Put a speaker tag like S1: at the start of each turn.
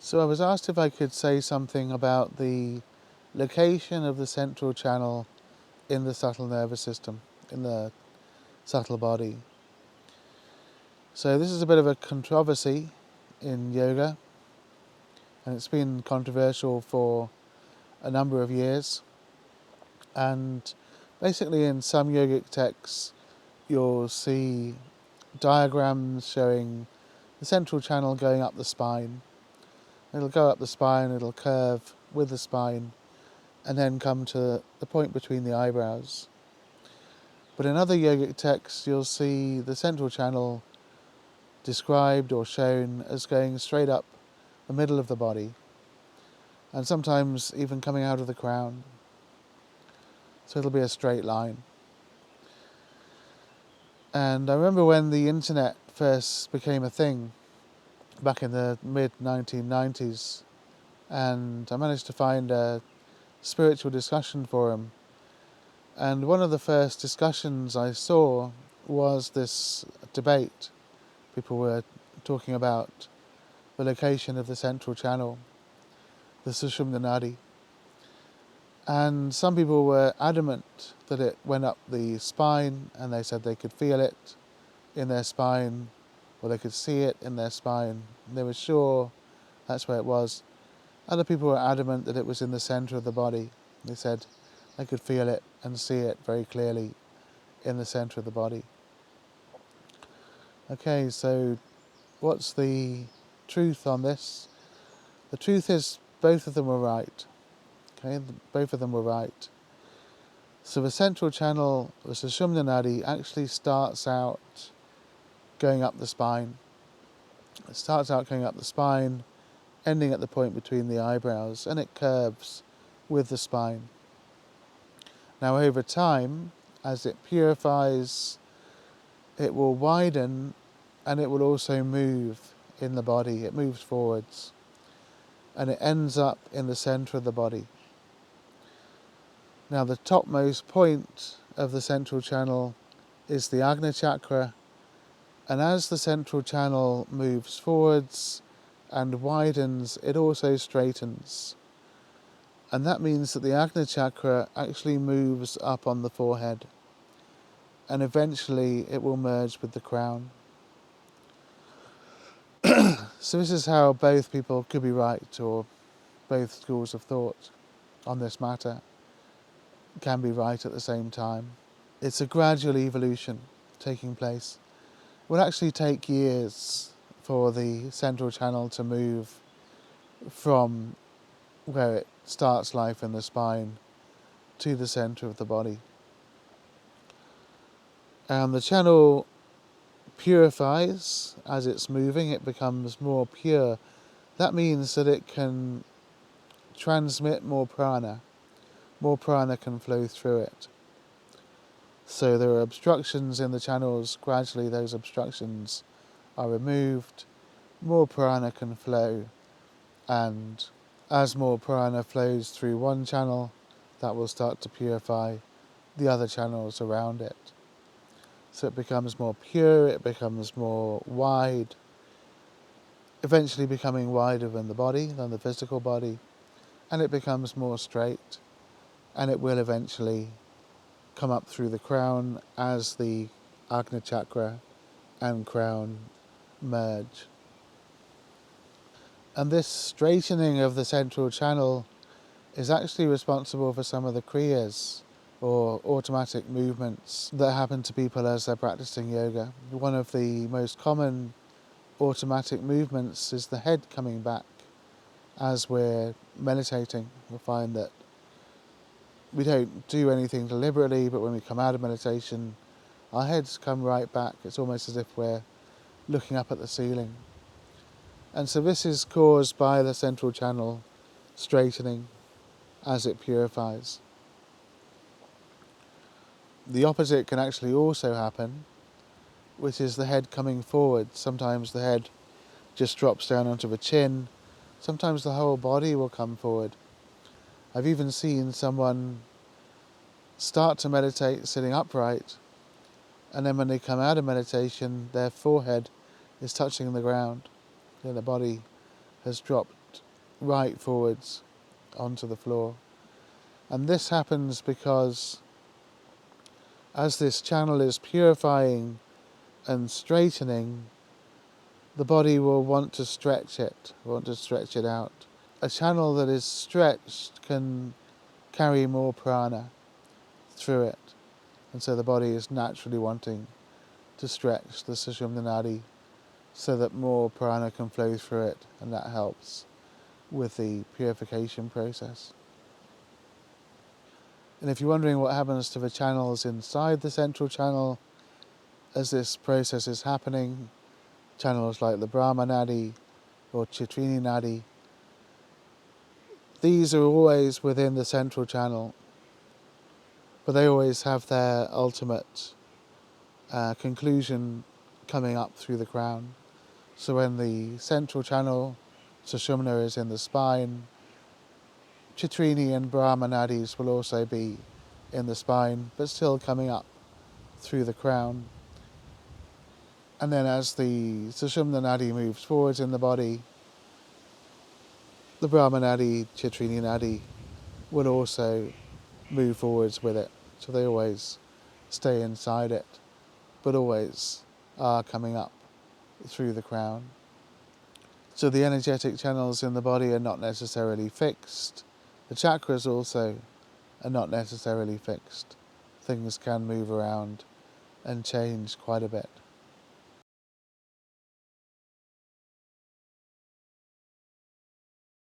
S1: So I was asked if I could say something about the location of the central channel in the subtle nervous system, in the subtle body. So this is a bit of a controversy in yoga, and it's been controversial for a number of years. And basically in some yogic texts you'll see diagrams showing the central channel going up the spine. It'll go up the spine, it'll curve with the spine, and then come to the point between the eyebrows. But in other yogic texts you'll see the central channel described or shown as going straight up the middle of the body, and sometimes even coming out of the crown. So it'll be a straight line. And I remember when the internet first became a thing, back in the mid-1990s, and I managed to find a spiritual discussion forum. And one of the first discussions I saw was this debate. People were talking about the location of the central channel, the sushumna. And some people were adamant that it went up the spine, and they said they could feel it in their spine, or they could see it in their spine. They were sure that's where it was. Other people were adamant that it was in the centre of the body. They said they could feel it and see it very clearly in the centre of the body. Okay, so what's the truth on this? The truth is both of them were right. Okay, both of them were right. So the central channel, the sushumna nadi, actually starts out going up the spine. It starts out going up the spine, ending at the point between the eyebrows, and it curves with the spine. Now over time, as it purifies, it will widen, and it will also move in the body. It moves forwards, and it ends up in the centre of the body. Now the topmost point of the central channel is the Agni chakra, and as the central channel moves forwards and widens, it also straightens. And that means that the Agni chakra actually moves up on the forehead, and eventually it will merge with the crown. So this is how both people could be right, or both schools of thought on this matter can be right at the same time. It's a gradual evolution taking place. It will actually take years for the central channel to move from where it starts life in the spine to the centre of the body. And the channel purifies as it's moving, it becomes more pure. That means that it can transmit more prana. More prana can flow through it. So there are obstructions in the channels, gradually those obstructions are removed, more prana can flow, and as more prana flows through one channel, that will start to purify the other channels around it. So it becomes more pure, it becomes more wide, eventually becoming wider than the body, than the physical body, and it becomes more straight, and it will eventually come up through the crown as the Agni chakra and crown merge. And this straightening of the central channel is actually responsible for some of the kriyas, or automatic movements, that happen to people as they're practicing yoga. One of the most common automatic movements is the head coming back as we're meditating. We'll find that we don't do anything deliberately, but when we come out of meditation, our heads come right back. It's almost as if we're looking up at the ceiling. And so this is caused by the central channel straightening as it purifies. The opposite can actually also happen, which is the head coming forward. Sometimes the head just drops down onto the chin. Sometimes the whole body will come forward. I've even seen someone start to meditate sitting upright, and then when they come out of meditation, their forehead is touching the ground. Their body has dropped right forwards onto the floor. And this happens because as this channel is purifying and straightening, the body will want to stretch it out. A channel that is stretched can carry more prana through it, and so the body is naturally wanting to stretch the sushumna nadi so that more prana can flow through it, and that helps with the purification process. And if you're wondering what happens to the channels inside the central channel as this process is happening, channels like the Brahma Nadi or Chitrini Nadi, these are always within the central channel, but they always have their ultimate conclusion coming up through the crown. So when the central channel, sushumna, is in the spine, Chitrini and Brahma Nadis will also be in the spine, but still coming up through the crown. And then as the sushumna nadi moves forwards in the body, the Brahma Nadi, Chitrini Nadi will also move forwards with it. So they always stay inside it, but always are coming up through the crown. So the energetic channels in the body are not necessarily fixed. The chakras also are not necessarily fixed. Things can move around and change quite a bit.